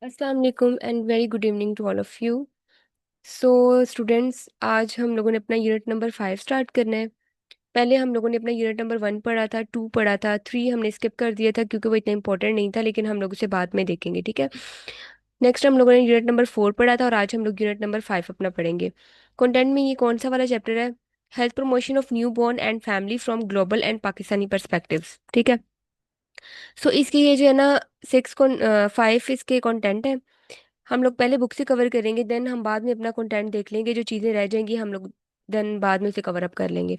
अस्सलाम वालेकुम and very good evening to all of you. So students, आज हम लोगों ने अपना यूनिट नंबर 5 स्टार्ट करना है। पहले हम लोगों ने अपना यूनिट नंबर 1 पढ़ा था, 2 पढ़ा था, 3 हमने स्किप कर दिया था क्योंकि वो इतना इंपॉर्टेंट नहीं था, लेकिन हम लोग उसे बाद में देखेंगे, ठीक है। नेक्स्ट हम लोगों ने यूनिट नंबर 4 पढ़ा था और आज हम लोग यूनिट नंबर 5 अपना पढ़ेंगे। कंटेंट में ये कौन सा वाला चैप्टर है? Health promotion of new born and family from global and Pakistani perspectives, ठीक है। सो इसकी ये जो है ना 5 इसके कंटेंट है। हम लोग पहले बुक से कवर करेंगे, देन हम बाद में अपना कंटेंट देख लेंगे, जो चीज़ें रह जाएंगी हम लोग देन बाद में उसे कवर अप कर लेंगे।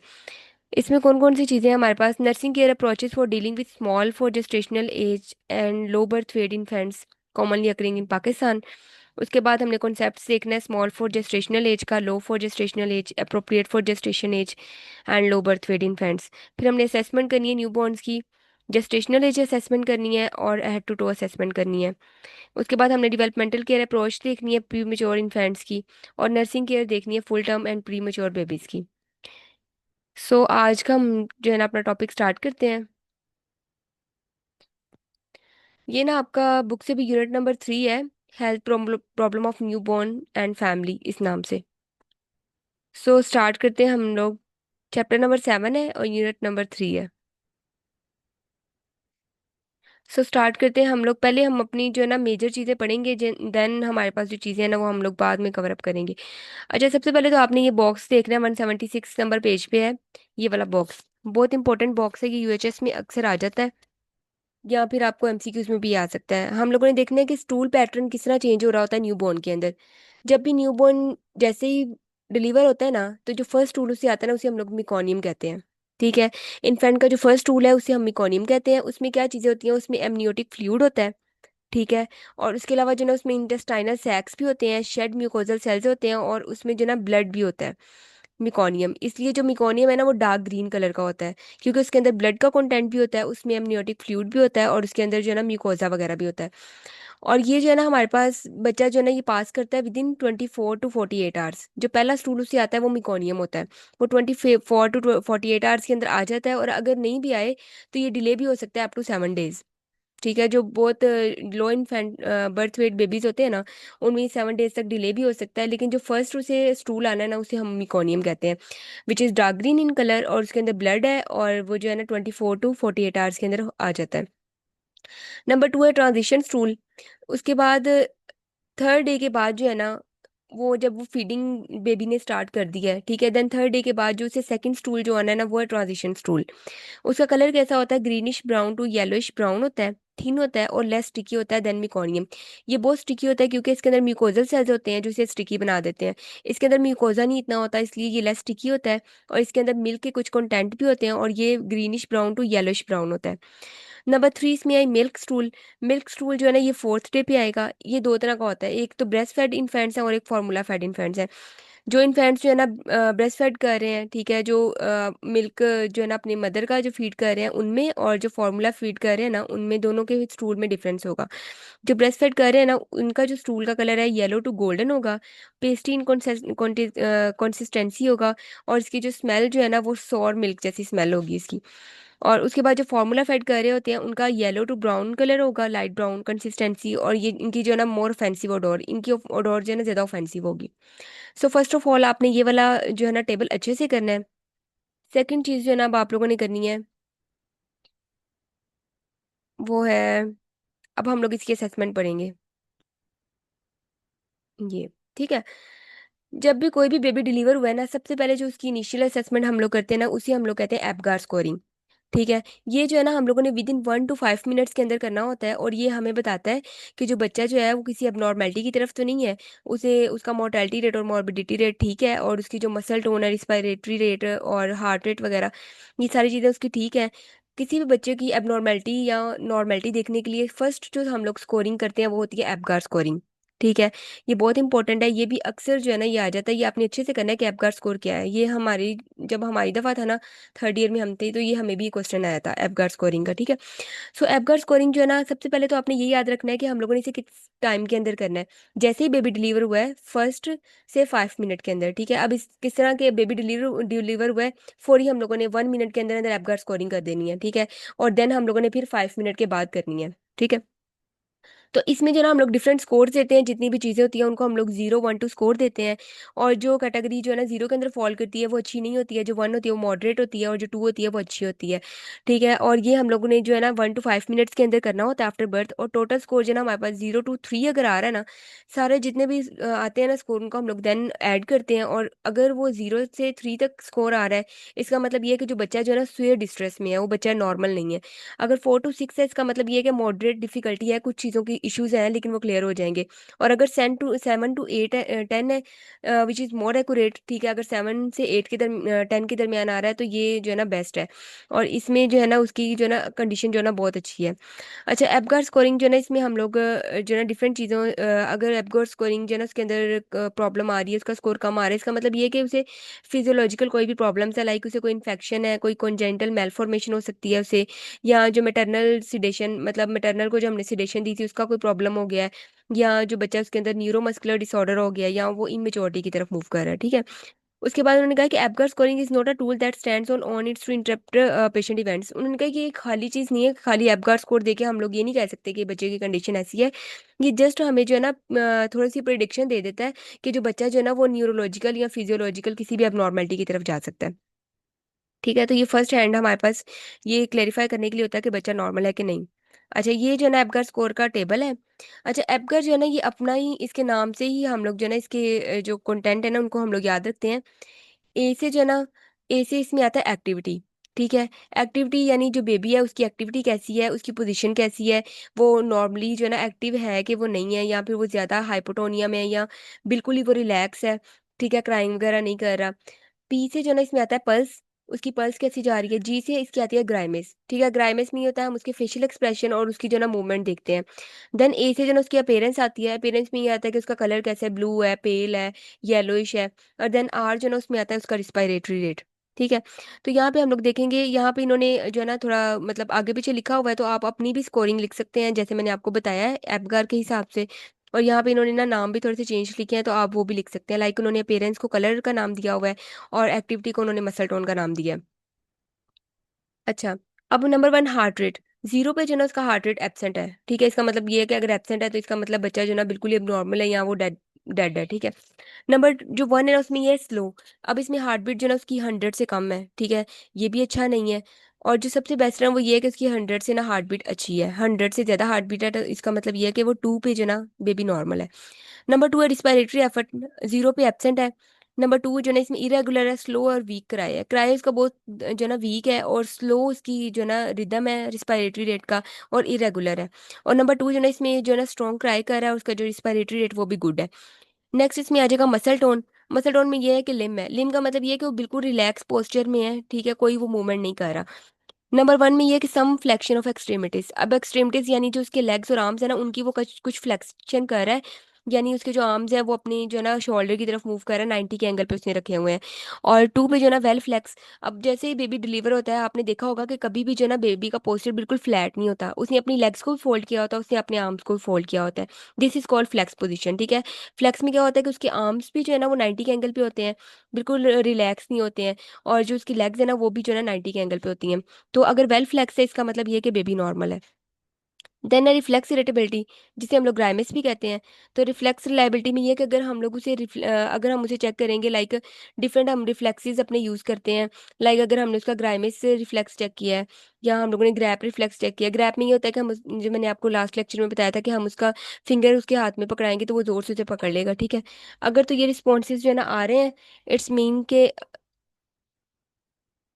इसमें कौन कौन सी चीज़ें हैं हमारे पास? Nursing care approaches for dealing with small for gestational age and low birth weight infants commonly occurring in Pakistan. उसके बाद हमने कॉन्सेप्ट देखना है स्मॉल फॉर जेस्टेशनल एज का, low for gestational age, appropriate for gestation age and low birth weight infants. फिर हमने assessment करनी है न्यूबॉर्न्स की, जेस्टेशनल एज असेसमेंट करनी है और हेड टू टो असेसमेंट करनी है। उसके बाद हमने डेवलपमेंटल केयर अप्रोच देखनी है प्री मेच्योर इन्फेंट्स की, और नर्सिंग केयर देखनी है full term and pre mature babies की। सो आज का हम जो है ना अपना टॉपिक स्टार्ट करते हैं। ये ना आपका बुक से भी यूनिट नंबर 3 है, health problem of new born and family इस नाम से। सो स्टार्ट करते हैं हम लोग। चैप्टर नंबर 7 है और यूनिट नंबर 3 है। सो स्टार्ट करते हैं हम लोग। पहले हम अपनी जो है ना मेजर चीज़ें पढ़ेंगे, देन हमारे पास जो चीज़ें हैं ना वो हम लोग बाद में कवर अप करेंगे। अच्छा, सबसे पहले तो आपने ये बॉक्स देखना है, 176 नंबर पेज पे है ये वाला बॉक्स। बहुत इंपॉर्टेंट बॉक्स है, कि यूएचएस में अक्सर आ जाता है या फिर आपको एमसीक्यूज में भी आ सकता है। हम लोगों ने देखना है कि स्टूल पैटर्न किस तरह चेंज हो रहा होता है न्यूबॉर्न के अंदर। जब भी न्यूबॉर्न जैसे ही डिलीवर होता है ना, तो जो फर्स्ट स्टूल उसे आता है ना उसे हम लोग मिकोनियम कहते हैं, ठीक है। इन्फेंट का जो फर्स्ट स्टूल है उसे हम मिकोनियम कहते हैं। उसमें क्या चीज़ें होती हैं? उसमें एमनियोटिक फ्लूइड होता है, ठीक है। और उसके अलावा जो ना उसमें इंटेस्टाइनल सैक्स भी होते हैं, शेड म्यूकोजल सेल्स होते हैं, और उसमें जो ना ब्लड भी होता है, मिकोनियम। इसलिए जो मिकोनियम है ना वो डार्क ग्रीन कलर का होता है, क्योंकि उसके अंदर ब्लड का कंटेंट भी होता है, उसमें एमनियोटिक फ्लूइड भी होता है, और उसके अंदर जो है ना म्यूकोजा वगैरह भी होता है। और ये जो है ना हमारे पास बच्चा जो है ना ये पास करता है विद इन 24 to 48 आवर्स। जो पहला स्टूल उसे आता है वो मिकोनियम होता है। वो 24 to 48 आवर्स के अंदर आ जाता है, और अगर नहीं भी आए तो ये डिले भी हो सकता है अप टू 7 डेज, ठीक है। जो बहुत लो इन्फेंट बर्थ वेट बेबीज होते हैं ना, उनमें 7 डेज तक डिले भी हो सकता है। लेकिन जो फर्स्ट उसे स्टूल आना है ना उसे हम मिकोनियम कहते हैं, which is dark green in colour, और उसके अंदर ब्लड है, और वो जो है ना 24 to 48 आवर्स के अंदर आ जाता है। नंबर 2 है ट्रांजिशन स्टूल। उसके बाद थर्ड डे के बाद जो है ना, वो जब वो फीडिंग बेबी ने स्टार्ट कर दिया है, ठीक है, देन थर्ड डे के बाद जो उसे सेकंड स्टूल जो आना है ना वो है ट्रांजिशन स्टूल। उसका कलर कैसा होता है? Greenish brown to yellowish brown होता है, थिन होता है और लेस स्टिकी होता है देन मिकोनियम। ये बहुत स्टिकी होता है क्योंकि इसके अंदर म्यूकोजल सेल्स होते हैं जो इसे स्टिकी बना देते हैं। इसके अंदर म्यूकोजा नहीं इतना होता, इसलिए ये लेस स्टिकी होता है। और इसके अंदर मिल्क के कुछ कंटेंट भी होते हैं, और ये greenish brown to yellowish brown होता है। नंबर 3 इसमें आई मिल्क स्टूल। मिल्क स्टूल जो है ना ये फोर्थ डे पे आएगा। ये दो तरह का होता है, एक तो ब्रेस्ट फेड इन्फेंट्स है और एक फार्मूला फेड इन्फेंट्स है। जो इन्फेंट्स जो है ना ब्रेस्ट फेड कर रहे हैं, ठीक है, जो मिल्क जो है ना अपनी मदर का जो फीड कर रहे हैं उनमें, और जो फार्मूला फीड कर रहे हैं ना उनमें, दोनों के स्टूल में डिफरेंस होगा। जो ब्रेस्ट फेड कर रहे हैं ना उनका जो स्टूल का कलर है येलो टू गोल्डन होगा, पेस्टी इन कंसिस्टेंसी होगा, और इसकी जो स्मेल जो है ना वो सॉर मिल्क जैसी स्मेल होगी इसकी। और उसके बाद जो फार्मूला फेड कर रहे होते हैं उनका येलो टू ब्राउन कलर होगा, लाइट ब्राउन कंसिस्टेंसी, और ये इनकी जो है ना मोर ऑफेंसिव ओडोर, इनकी ओडोर जो है ना ज़्यादा ऑफेंसिव होगी। सो फर्स्ट ऑफ ऑल आपने ये वाला जो है ना टेबल अच्छे से करना है। सेकंड चीज़ जो है ना अब आप लोगों ने करनी है वो है, अब हम लोग इसकी असेसमेंट पढ़ेंगे, ये, ठीक है। जब भी कोई भी बेबी डिलीवर हुआ है ना, सबसे पहले जो उसकी इनिशियल असेसमेंट हम लोग करते हैं ना उसी हम लोग कहते हैं एपगार स्कोरिंग, ठीक है। ये जो है ना हम लोगों ने विद इन 1 to 5 मिनट्स के अंदर करना होता है, और ये हमें बताता है कि जो बच्चा जो है वो किसी अबनॉर्मेलिटी की तरफ तो नहीं है। उसे उसका मोर्टेलिटी रेट और मॉर्बिडिटी रेट ठीक है, और उसकी जो मसल टोन है, रिस्पायरेटरी रेट और हार्ट रेट वगैरह, ये सारी चीज़ें उसकी ठीक है। किसी भी बच्चे की एबनॉर्मेलिटी या नॉर्मेलिटी देखने के लिए फर्स्ट जो हम लोग स्कोरिंग करते हैं वो होती है एपगार स्कोरिंग, ठीक है। ये बहुत इंपॉर्टेंट है, ये भी अक्सर जो है ना ये आ जाता है। ये आपने अच्छे से करना है कि एपगार स्कोर क्या है। ये हमारी जब हमारी दफ़ा था ना, थर्ड ईयर में हम थे, तो ये हमें भी क्वेश्चन आया था एपगार स्कोरिंग का, ठीक है। सो एपगार स्कोरिंग जो है ना, सबसे पहले तो आपने ये याद रखना है कि हम लोगों ने इसे किस टाइम के अंदर करना है। जैसे ही बेबी डिलीवर हुआ है, 1 से 5 मिनट के अंदर, ठीक है। अब इस किस तरह के बेबी डिलीवर हुआ है, फौरी हम लोगों ने 1 मिनट के अंदर अंदर एपगार स्कोरिंग कर देनी है, ठीक है। और देन हम लोगों ने फिर 5 मिनट के बाद करनी है, ठीक है। तो इसमें जो ना हम लोग डिफरेंट स्कोर देते हैं, जितनी भी चीज़ें होती हैं उनको हम लोग 0 1 2 स्कोर देते हैं। और जो कैटेगरी जो है ना 0 के अंदर फॉल करती है वो अच्छी नहीं होती है, जो 1 होती है वो मॉडरेट होती है, और जो 2 होती है वो अच्छी होती है। ठीक है, और ये हम लोगों ने जो है ना 1 to 5 मिनट्स के अंदर करना होता है आफ्टर बर्थ। और टोटल स्कोर जो है ना हमारे पास 0 to 3 अगर आ रहा है ना, सारे जितने भी आते हैं ना स्कोर, उनको हम लोग देन ऐड करते हैं। और अगर वो 0 से 3 तक स्कोर आ रहा है, इसका मतलब ये है कि जो बच्चा जो है ना सुयर डिस्ट्रेस में है, वो बच्चा नॉर्मल नहीं है। अगर 4 to 6 है, इसका मतलब ये है कि मॉडरेट डिफिकल्टी है, कुछ चीज़ों की इश्यूज हैं लेकिन वो क्लियर हो जाएंगे। और अगर 7 to 8 है, 10 है, विच इज़ मोर एक्यूरेट। ठीक है, अगर 7 से 8 के 10 के दरमियान आ रहा है तो ये जो है ना बेस्ट है। और इसमें जो है ना उसकी जो है ना कंडीशन जो है ना बहुत अच्छी है। अच्छा, एपगार स्कोरिंग जो है ना इसमें हम लोग जो है ना डिफरेंट चीज़ों, अगर एपगार स्कोरिंग जो है ना उसके अंदर प्रॉब्लम आ रही है, उसका स्कोर कम आ रहा है, इसका मतलब ये है कि उसे फिजियोलॉजिकल कोई भी प्रॉब्लम्स है, लाइक उसे कोई इन्फेक्शन है, कोई कॉन्जेंटल मेलफॉर्मेशन हो सकती है उसे, या जो मैटरनल सिडेशन, मतलब मैटरनल को जो हमने सिडेशन दी थी उसका कोई प्रॉब्लम हो गया है, या जो बच्चा उसके अंदर न्यूरोमस्कुलर डिसऑर्डर हो गया है, या वो इमेच्योरिटी की तरफ मूव कर रहा है। ठीक है, उसके बाद उन्होंने कहा कि Apgar scoring is not a tool that stands on its to interrupt patient events. उन्होंने कहा कि ये खाली चीज़ नहीं है, खाली एपगार स्कोर देके हम लोग ये नहीं कह सकते कि बच्चे की कंडीशन ऐसी है। ये जस्ट हमें जो है ना थोड़ी सी प्रिडिक्शन दे देता है कि जो बच्चा जो है ना वो न्यूरोलॉजिकल या फिजियोलॉजिकल किसी भी एबनॉर्मेलिटी की तरफ जा सकता है। ठीक है, तो ये फर्स्ट हैंड हमारे पास ये क्लेरिफाई करने के लिए होता है कि बच्चा नॉर्मल है कि नहीं। अच्छा, ये जो है ना एपगार स्कोर का टेबल है। अच्छा, एपगार जो है ना ये अपना ही, इसके नाम से ही हम लोग जो है ना इसके जो कंटेंट है ना उनको हम लोग याद रखते हैं। ए से जो है ना, ए से इसमें आता है एक्टिविटी। ठीक है, एक्टिविटी यानी जो बेबी है उसकी एक्टिविटी कैसी है, उसकी पोजीशन कैसी है, वो नॉर्मली जो है ना एक्टिव है कि वो नहीं है, या फिर वो ज़्यादा हाइपोटोनिया में है, या बिल्कुल ही वो रिलैक्स है। ठीक है, क्राइम वगैरह नहीं कर रहा। पी से जो है ना इसमें आता है पल्स, उसकी पल्स कैसी जा रही है। जी से इसकी आती है ग्राइमेस। ठीक है, ग्राइमेस में ये होता है हम उसके फेशियल एक्सप्रेशन और उसकी जो है ना मूवमेंट देखते हैं। देन ए से जो है ना उसकी अपीयरेंस आती है। अपीयरेंस में ये आता है कि उसका कलर कैसा है, ब्लू है, पेल है, येलोइश है। और देन आर जो है ना उसमें आता है उसका रिस्पायरेटरी रेट। ठीक है, तो यहाँ पे हम लोग देखेंगे, यहाँ पे इन्होंने जो है ना थोड़ा मतलब आगे पीछे लिखा हुआ है, तो आप अपनी भी स्कोरिंग लिख सकते हैं जैसे मैंने आपको बताया है एपगार के हिसाब से। और यहाँ पे इन्होंने ना नाम भी थोड़े से चेंज लिखे हैं, तो आप वो भी लिख सकते हैं, लाइक उन्होंने पेरेंट्स को कलर का नाम दिया हुआ है, और एक्टिविटी को उन्होंने मसल टोन का नाम दिया है। अच्छा, अब नंबर 1, हार्ट रेट। 0 पे जो है ना उसका हार्ट रेट एब्सेंट है। ठीक है, इसका मतलब ये है कि अगर एब्सेंट है तो इसका मतलब बच्चा जो है ना बिल्कुल ही अब नॉर्मल है, या वो डेड डेड है। ठीक है, नंबर जो 1 है ना उसमें ये है स्लो। अब इसमें हार्ट बीट जो है ना उसकी 100 से कम है। ठीक है, ये भी अच्छा नहीं है। और जो सबसे बेस्ट है वो ये है कि उसकी 100 से ना हार्ट बीट अच्छी है, 100 से ज़्यादा हार्ट बीट है, तो इसका मतलब ये है कि वो 2 पे जो है ना बेबी नॉर्मल है। नंबर 2 है रिस्पायरेटरी एफर्ट। 0 पे एब्सेंट है। नंबर 2 जो है ना इसमें इरेगुलर है, स्लो और वीक कराया है। क्राई उसका बहुत जो है ना वीक है, और स्लो उसकी जो है ना रिदम है रिस्पायरेटरी रेट का, और इरेगुलर है। और नंबर 2 जो है ना इसमें जो है ना स्ट्रॉन्ग क्राई कर रहा है, उसका जो रिस्पायरेटरी रेट वो भी गुड है। नेक्स्ट इसमें आ जाएगा मसल टोन। मसल टोन में ये है कि लिम है। लिम का मतलब ये है कि वो बिल्कुल रिलैक्स पोस्चर में है। ठीक है, कोई वो मूवमेंट नहीं कर रहा। नंबर 1 में ये है कि सम फ्लेक्शन ऑफ एक्सट्रीमिटीज। अब एक्सट्रीमिटीज यानी जो उसके लेग्स और आर्म्स है ना उनकी वो कुछ कुछ फ्लेक्शन कर रहा है, यानी उसके जो आर्म्स है वो अपनी जो है ना शोल्डर की तरफ मूव कर रहा है, 90 के एंगल पे उसने रखे हुए हैं। और 2 पे जो है ना वेल फ्लेक्स। अब जैसे ही बेबी डिलीवर होता है, आपने देखा होगा कि कभी भी जो है ना बेबी का पोस्चर बिल्कुल फ्लैट नहीं होता, उसने अपनी लेग्स को भी फोल्ड किया होता है, उसने अपने आर्म्स को भी फोल्ड किया होता है। This is called flex position. ठीक है, फ्लेक्स में क्या होता है कि उसके आर्म्स भी जो है ना वो 90 के एंगल पे होते हैं, बिल्कुल रिलैक्स नहीं होते हैं। और जो उसकी लेग्स है ना वो भी जो है ना 90 के एंगल पे होती हैं। तो अगर वेल फ्लैक्स है, इसका मतलब ये है कि बेबी नॉर्मल है। देन है रिफ्लेक्स इरेटेबिलिटी, जिसे हम लोग ग्राइमिस भी कहते हैं। तो रिफ्लेक्स रिलायबिलिटी में ये है कि अगर हम लोग उसे अगर हम उसे चेक करेंगे, लाइक डिफरेंट हम रिफ्लेक्सेस अपने यूज़ करते हैं। लाइक अगर हमने उसका ग्राइमिस से रिफ्लेक्स चेक किया है, या हम लोगों ने ग्रैप रिफ्लेक्स चेक किया। ग्रैप में ये होता है कि जो मैंने आपको लास्ट लेक्चर में बताया था कि हम उसका फिंगर उसके हाथ में पकड़ाएंगे तो वो जोर से उसे पकड़ लेगा। ठीक है, अगर तो ये रिस्पॉन्सेज जो है ना आ रहे हैं, इट्स मीन के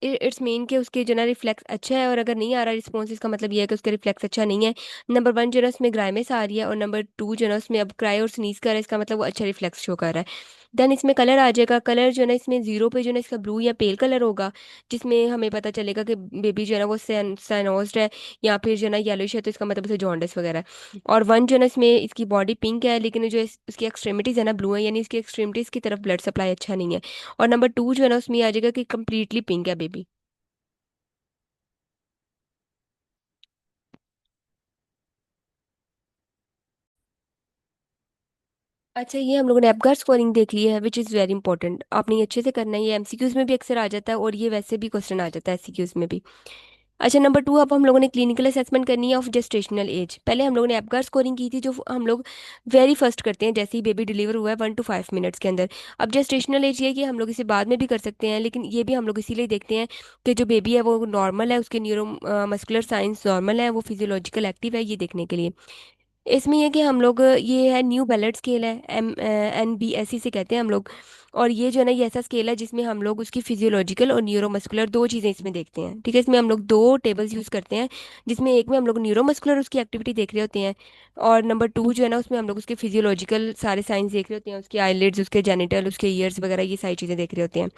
इट्स मीन कि उसके जो ना रिफ्लेक्स अच्छा है। और अगर नहीं आ रहा रिस्पॉन्स, इसका मतलब ये है कि उसका रिफ्लेक्स अच्छा नहीं है। नंबर 1 जो है ना उसमें ग्राइमेस आ रही है, और नंबर 2 जो है ना उसमें अब क्राई और स्नीज कर रहा है, इसका मतलब वो अच्छा रिफ्लेक्स शो कर रहा है। देन इसमें कलर आ जाएगा। कलर जो है ना इसमें 0 पे जो है ना इसका ब्लू या पेल कलर होगा, जिसमें हमें पता चलेगा कि बेबी जो है ना वो सैनोज्ड है, या फिर जो है ना येलोइश है, तो इसका मतलब उसे जॉन्डिस वगैरह है। और 1 जो है ना इसमें इसकी बॉडी पिंक है, लेकिन जो इसकी एक्सट्रीमिटीज़ है ना ब्लू है, यानी इसकी एक्सट्रीमिटीज़ की तरफ ब्लड सप्लाई अच्छा नहीं है। और नंबर 2 जो है ना उसमें आ जाएगा कि कम्प्लीटली पिंक है बेबी। अच्छा, ये हम लोगों ने एपगार स्कोरिंग देख ली है, विच इज़ वेरी इंपॉर्टेंट। आपने ये अच्छे से करना है, ये एमसीक्यूज में भी अक्सर आ जाता है, और ये वैसे भी क्वेश्चन आ जाता है एमसीक्यूज में भी। अच्छा, नंबर टू, अब हम लोगों ने क्लिनिकल असेसमेंट करनी है ऑफ जेस्टेशनल एज। पहले हम लोगों ने एपगार स्कोरिंग की थी, जो हम लोग वेरी फर्स्ट करते हैं जैसे ही बेबी डिलीवर हुआ है, 1 to 5 मिनट्स के अंदर। अब जेस्टेशनल एज ये है कि हम लोग इसे बाद में भी कर सकते हैं, लेकिन ये भी हम लोग इसीलिए देखते हैं कि जो बेबी है वो नॉर्मल है, उसके न्यूरो मस्कुलर साइंस नॉर्मल है, वो फिजियोलॉजिकल एक्टिव है, ये देखने के लिए। इसमें यह कि हम लोग ये है न्यू बैलेट स्केल है, NBSE से कहते हैं हम लोग। और ये जो है ना, ये ऐसा स्केल है जिसमें हम लोग उसकी फिजियोलॉजिकल और न्यूरोमस्कुलर दो चीज़ें इसमें देखते हैं। ठीक है, इसमें हम लोग दो टेबल्स यूज़ करते हैं, जिसमें एक में हम लोग न्यूरोमस्कुलर उसकी एक्टिविटी देख रहे होते हैं, और नंबर टू जो है ना, उसमें हम लोग उसके फिजियोलॉजिकल सारे साइंस देख रहे होते हैं, उसके आईलिड्स, उसके जेनिटल, उसके ईयर्स वगैरह, ये सारी चीज़ें देख रहे होते हैं।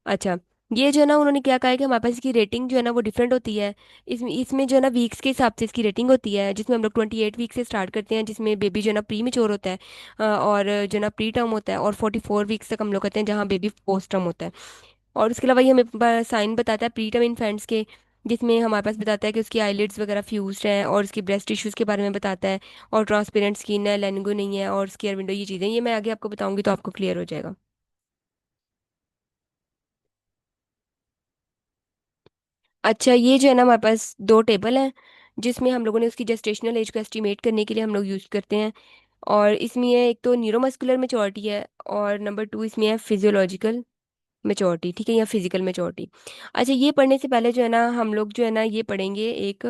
अच्छा, ये जो है ना, उन्होंने क्या कहा है कि हमारे पास इसकी रेटिंग जो है ना वो डिफरेंट होती है। इसमें जो है ना वीक्स के हिसाब से इसकी रेटिंग होती है, जिसमें हम लोग 28 वीक से स्टार्ट करते हैं, जिसमें बेबी जो है ना प्री मेच्योर होता है, और जो है ना प्री टर्म होता है, और 44 वीक्स तक हम लोग कहते हैं जहाँ बेबी पोस्ट टर्म होता है। और उसके अलावा ये हमें साइन बताता है प्री टर्म इन्फेंट्स के, जिसमें हमारे पास बताता है कि उसकी आईलिड्स वगैरह फ्यूज्ड हैं, और उसकी ब्रेस्ट टिश्यूज़ के बारे में बताता है, और ट्रांसपेरेंट स्किन है, लेनिंगो नहीं है, और स्केयर विंडो, ये चीज़ें, ये मैं आगे आपको बताऊंगी तो आपको क्लियर हो जाएगा। अच्छा, ये जो है ना, हमारे पास दो टेबल हैं, जिसमें हम लोगों ने उसकी जेस्टेशनल एज को एस्टिमेट करने के लिए हम लोग यूज़ करते हैं। और इसमें ये एक तो न्यूरोमस्कुलर मेचोरिटी है, और नंबर टू इसमें है फिजियोलॉजिकल मेचोरिटी, ठीक है, या फिजिकल मेचोरिटी। अच्छा, ये पढ़ने से पहले जो है ना, हम लोग जो है ना ये पढ़ेंगे एक,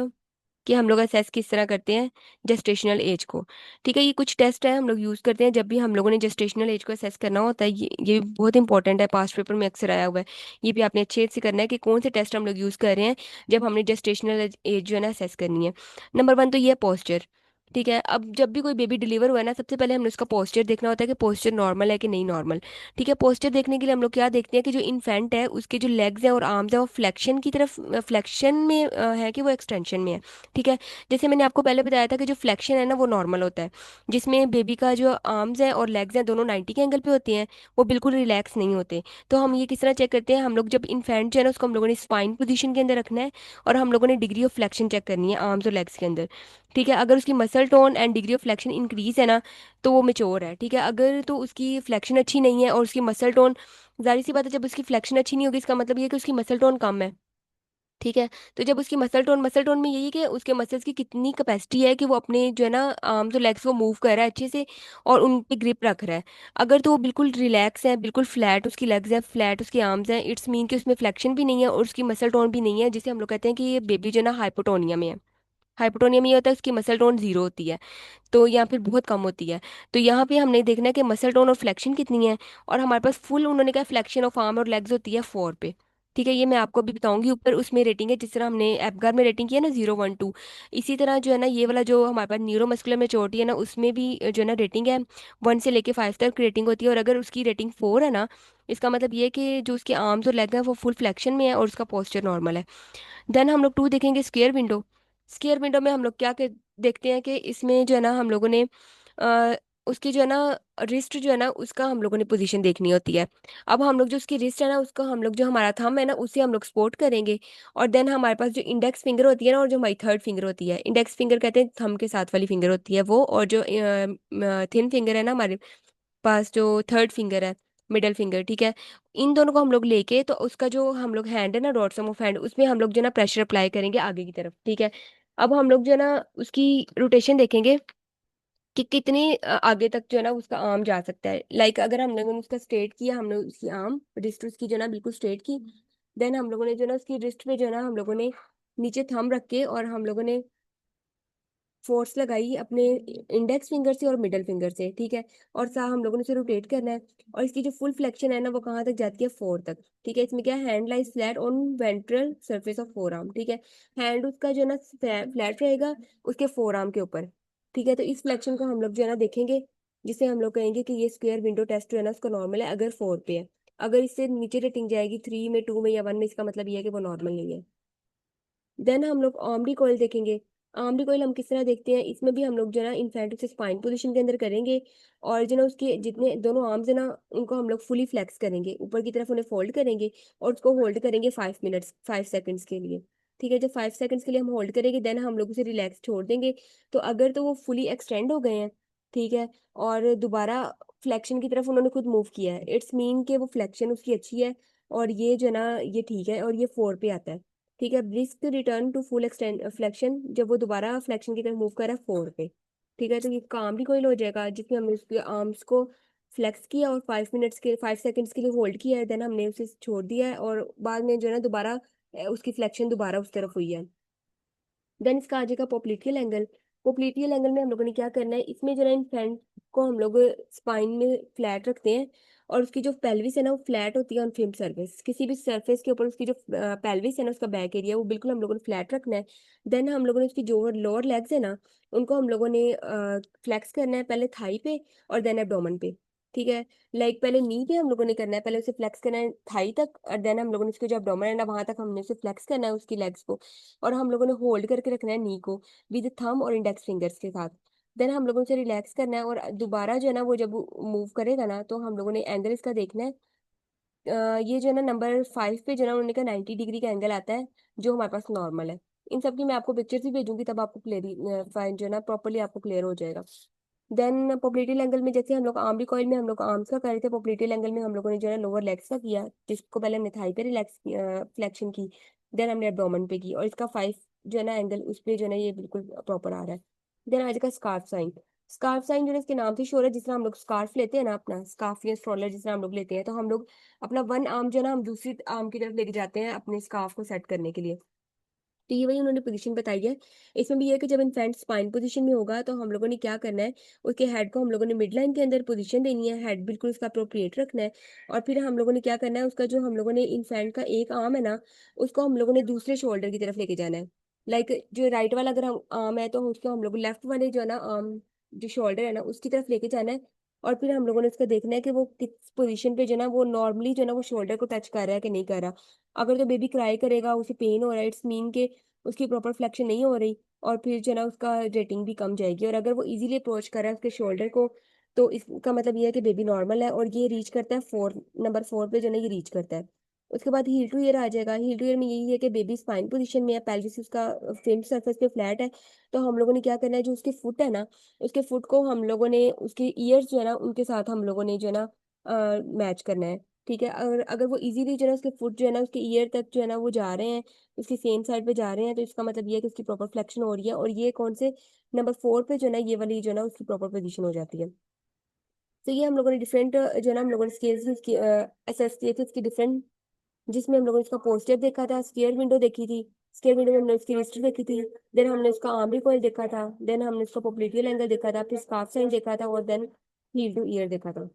कि हम लोग असेस किस तरह करते हैं जेस्टेशनल एज को। ठीक है, ये कुछ टेस्ट है हम लोग यूज़ करते हैं जब भी हम लोगों ने जेस्टेशनल एज को असेस करना होता है। ये बहुत इंपॉर्टेंट है, पास्ट पेपर में अक्सर आया हुआ है। ये भी आपने अच्छे से करना है कि कौन से टेस्ट हम लोग यूज़ कर रहे हैं जब हमने जेस्टेशनल एज जो है ना असेस करनी है। नंबर वन तो ये है पोस्चर। ठीक है, अब जब भी कोई बेबी डिलीवर हुआ है ना, सबसे पहले हमने उसका पोस्चर देखना होता है कि पोस्चर नॉर्मल है कि नहीं नॉर्मल। ठीक है, पोस्चर देखने के लिए हम लोग क्या देखते हैं कि जो इन्फेंट है उसके जो लेग्स हैं और आर्म्स हैं वो फ्लेक्शन की तरफ, फ्लेक्शन में है कि वो एक्सटेंशन में है। ठीक है, जैसे मैंने आपको पहले बताया था कि जो फ्लेक्शन है ना वो नॉर्मल होता है, जिसमें बेबी का जो आर्म्स है और लेग्स हैं दोनों 90 के एंगल पे होते हैं, वो बिल्कुल रिलैक्स नहीं होते। तो हम ये किस तरह चेक करते हैं, हम लोग जब इन्फेंट जो है ना उसको हम लोगों ने स्पाइन पोजीशन के अंदर रखना है, और हम लोगों ने डिग्री ऑफ फ्लेक्शन चेक करनी है आर्म्स और लेग्स के अंदर। ठीक है, अगर उसकी muscle tone and degree of flexion increase है ना, तो वो मेच्योर है। ठीक है, अगर तो उसकी फ्लेक्शन अच्छी नहीं है और उसकी मसल टोन, जाहिर सी बात है जब उसकी फ्लेक्शन अच्छी नहीं होगी, इसका मतलब ये है कि उसकी मसल टोन कम है। ठीक है, तो जब उसकी मसल टोन में यही है कि उसके मसल्स की कितनी कैपेसिटी है कि वो अपने जो है ना आर्म्स और लेग्स को मूव कर रहा है अच्छे से, और उन पे ग्रिप रख रहा है। अगर तो वो बिल्कुल रिलैक्स है, बिल्कुल फ्लैट उसकी लेग्स है, फ्लैट उसके आर्म्स हैं, इट्स मीन कि उसमें फ्लेक्शन भी नहीं है और उसकी मसल टोन भी नहीं है, जिसे हम लोग कहते हैं कि ये बेबी जो है ना हाइपोटोनिया में है। हाइपोटोनिया में ये होता है उसकी मसल टोन जीरो होती है, तो या फिर बहुत कम होती है। तो यहाँ पे हमने देखना है कि मसल टोन और फ्लेक्शन कितनी है, और हमारे पास फुल उन्होंने कहा फ्लेक्शन ऑफ आर्म और लेग्स होती है 4 पे। ठीक है, ये मैं आपको अभी बताऊंगी, ऊपर उसमें रेटिंग है जिस तरह हमने एपगार में रेटिंग किया ना, 0 1 2। इसी तरह जो है ना, ये वाला जो हमारे पास न्यूरोमस्कुलर मेच्योरिटी है ना, उसमें भी जो है ना रेटिंग है, 1 से लेके 5 तक रेटिंग होती है, और अगर उसकी रेटिंग 4 है ना, इसका मतलब ये है कि जो उसके आर्म्स और लेग है वो फुल फ्लेक्शन में है और उसका पोस्चर नॉर्मल है। देन हम लोग टू देखेंगे स्क्वायर विंडो। स्क्वायर विंडो में हम लोग देखते हैं कि इसमें जो है ना हम लोगों ने उसकी जो है ना रिस्ट जो है ना उसका हम लोगों ने पोजीशन देखनी होती है। अब हम लोग जो उसकी रिस्ट है ना, उसको हम लोग जो हमारा थंब है ना उसे हम लोग सपोर्ट करेंगे, और देन हमारे पास जो इंडेक्स फिंगर होती है ना, और जो हमारी थर्ड फिंगर होती है, इंडेक्स फिंगर कहते हैं थंब के साथ वाली फिंगर होती है वो, और जो थिन फिंगर है ना हमारे पास, जो थर्ड फिंगर है, मिडल फिंगर, ठीक है, इन दोनों को हम लोग लेके, तो उसका जो हम लोग हैंड है ना, डॉट्सम ऑफ हैंड, उसमें हम लोग जो है ना प्रेशर अप्लाई करेंगे आगे की तरफ। ठीक है, अब हम लोग जो है ना उसकी रोटेशन देखेंगे कि कितने आगे तक जो है ना उसका आर्म जा सकता है। लाइक अगर हम लोगों ने उसका स्ट्रेट किया, हमने उसकी आर्म रिस्ट उसकी जो है ना बिल्कुल स्ट्रेट की, देन हम लोगों ने जो है ना उसकी रिस्ट पे जो है ना हम लोगों ने नीचे थंब रख के, और हम लोगों ने फोर्स लगाई अपने इंडेक्स फिंगर से और मिडल फिंगर से। ठीक है, और सा हम लोगों ने इसे रोटेट करना है, और इसकी जो फुल फ्लेक्शन है ना वो कहाँ तक जाती है, 4 तक। ठीक है, इसमें क्या है, hand lies flat on ventral surface of four arm. ठीक है, हैंड उसका जो है ना फ्लैट रहेगा उसके फोर आर्म के ऊपर। ठीक है, तो इस फ्लेक्शन को हम लोग जो है ना देखेंगे, जिसे हम लोग कहेंगे कि ये स्क्वायर विंडो टेस्ट जो है ना उसका नॉर्मल है अगर 4 पे है। अगर इससे नीचे रेटिंग जाएगी 3 में, 2 में या 1 में, इसका मतलब ये है कि वो नॉर्मल नहीं है। देन हम लोग आर्मडी कॉइल देखेंगे। आर्मडी कॉइल हम किस तरह देखते हैं, इसमें भी हम लोग जो है ना इन्फेंट से स्पाइन पोजीशन के अंदर करेंगे, और जो ना उसके जितने दोनों आर्म्स है ना उनको हम लोग फुली फ्लेक्स करेंगे, ऊपर की तरफ उन्हें फोल्ड करेंगे, और उसको होल्ड करेंगे 5 मिनट्स, 5 सेकंड्स के लिए। ठीक है, जब 5 सेकंड्स के लिए हम होल्ड करेंगे, देन हम लोग उसे रिलैक्स छोड़ देंगे। तो अगर तो वो फुली एक्सटेंड हो गए हैं, ठीक है, और दोबारा फ्लेक्शन की तरफ उन्होंने खुद मूव किया है, इट्स मीन कि वो फ्लेक्शन उसकी अच्छी है, और ये जो है ना ये ठीक है, और ये 4 पे आता है। ठीक है। Brisk return to full extend flexion, जब वो दोबारा फ्लेक्शन की तरफ मूव कर रहा है 4 पे। ठीक है, तो ये काम भी कोई हो जाएगा जिसमें हमने उसके आर्म्स को फ्लेक्स किया और 5 सेकंड्स के लिए होल्ड किया है, देन हमने उसे छोड़ दिया है और बाद में जो है ना दोबारा उसकी फ्लेक्शन दोबारा उस तरफ हुई है। देन इसका आ जाएगा पोप्लिटियल एंगल। पोप्लिटियल एंगल में हम लोगों ने क्या करना है, इसमें जो है इन्फेंट को हम लोग स्पाइन में फ्लैट रखते हैं और उसकी जो पेल्विस है ना वो फ्लैट होती है ऑन फिल्म सर्फेस, किसी भी सर्फेस के ऊपर उसकी जो पेल्विस है ना उसका बैक एरिया वो बिल्कुल हम लोगों ने फ्लैट रखना है। देन हम लोगों ने उसकी जो लोअर लेग्स है ना उनको हम लोगों ने फ्लेक्स करना है, पहले थाई पे और देन एब्डोमेन पे। ठीक है, लाइक पहले नी पे हम लोगों ने करना है, पहले उसे फ्लेक्स करना है थाई तक और देन हम लोगों ने उसके जो एब्डोमेन है ना वहां तक हमने उसे फ्लेक्स करना है उसकी लेग्स को, और हम लोगों ने होल्ड करके रखना है नी को विद थंब और इंडेक्स फिंगर्स के साथ। देन हम लोगों से रिलैक्स करना है और दोबारा जो है ना वो जब मूव करेगा ना तो हम लोगों ने एंगल इसका देखना है। ये जो है ना नंबर 5 पे जो है ना उन्होंने कहा 90 डिग्री का एंगल आता है जो हमारे पास नॉर्मल है। इन सब की मैं आपको पिक्चर्स भी भेजूंगी तब आपको क्लियर फाइन जो है ना प्रॉपरली आपको क्लियर हो जाएगा। देन पोप्लिटियल एंगल में जैसे हम लोग आर्म रिकॉइल में हम लोग आर्म्स का कर रहे थे, पोप्लिटियल एंगल में हम लोगों ने जो है लोअर लेग्स का किया, जिसको पहले हमने थाई पे रिलैक्स फ्लेक्शन की, देन हमने एब्डोमेन पे की, और इसका 5 जो है ना एंगल उस पे जो है ना ये बिल्कुल प्रॉपर आ रहा है। देन आज का स्कार्फ साइन। स्कार्फ साइन जो है इसके नाम से श्योर है, जिस तरह हम लोग स्कार्फ लेते हैं ना अपना स्कार्फ या स्ट्रॉलर जिस तरह हम लोग लेते हैं, तो हम लोग अपना वन आर्म जो है ना हम दूसरी आर्म की तरफ लेके जाते हैं अपने स्कार्फ को सेट करने के लिए। तो ये वही उन्होंने पोजीशन बताई है। इसमें भी ये है कि जब इन्फेंट स्पाइन पोजीशन में होगा तो हम लोगों ने क्या करना है, उसके हेड को हम लोगों ने मिड लाइन के अंदर पोजीशन देनी है, हेड बिल्कुल उसका अप्रोप्रिएट रखना है। और फिर हम लोगों ने क्या करना है, उसका जो हम लोगों ने इन्फेंट का एक आर्म है ना उसको हम लोगों ने दूसरे शोल्डर की तरफ लेके जाना है। लाइक जो राइट वाला अगर हम आर्म है तो उसको हम लोग लेफ्ट वाले जो है ना आर्म जो शोल्डर है ना उसकी तरफ लेके जाना है। और फिर हम लोगों ने उसका देखना है कि वो किस पोजीशन पे जो है ना वो नॉर्मली जो है ना वो शोल्डर को टच कर रहा है कि नहीं कर रहा। अगर तो बेबी क्राई करेगा, उसे पेन हो रहा है, इट्स मीन के उसकी प्रॉपर फ्लेक्शन नहीं हो रही, और फिर जो है ना उसका रेटिंग भी कम जाएगी। और अगर वो इजीली अप्रोच कर रहा है उसके शोल्डर को तो इसका मतलब ये है कि बेबी नॉर्मल है, और ये रीच करता है नंबर 4 पे जो है ना ये रीच करता है। उसके बाद हील टू ईयर आ जाएगा। हील टू ईयर में यही है कि बेबी स्पाइन पोजीशन में है, पेल्विस उसका फेम सरफेस पे फ्लैट है। तो हम लोगों ने क्या करना है, जो उसके फुट है ना उसके फुट को हम लोगों ने उसके ईयर्स जो है ना उनके साथ हम लोगों ने जो है ना मैच करना है। ठीक है, अगर अगर वो इजीली जो है ना उसके फुट जो है ना उसके ईयर तक जो है ना वो जा रहे हैं, उसकी सेम साइड पे जा रहे हैं, तो इसका मतलब ये है कि उसकी प्रॉपर फ्लेक्शन हो रही है, और ये कौन से नंबर 4 पे जो है ना ये वाली जो है ना उसकी प्रॉपर पोजीशन हो जाती है। तो ये हम लोगों ने डिफरेंट जो है ना हम लोगों ने स्केल्स उसकी असेस किए थे उसकी डिफरेंट, जिसमें हम लोगों ने इसका पोस्टर देखा था, स्केयर विंडो देखी थी, स्केयर विंडो में हमने उसकी हिस्ट्री देखी थी, देन हमने उसका आर्म रिकॉइल देखा था, देन हमने उसका पोप्लिटियल एंगल देखा था, फिर स्कार्फ साइन देखा था, और देन हील टू ईयर देखा था।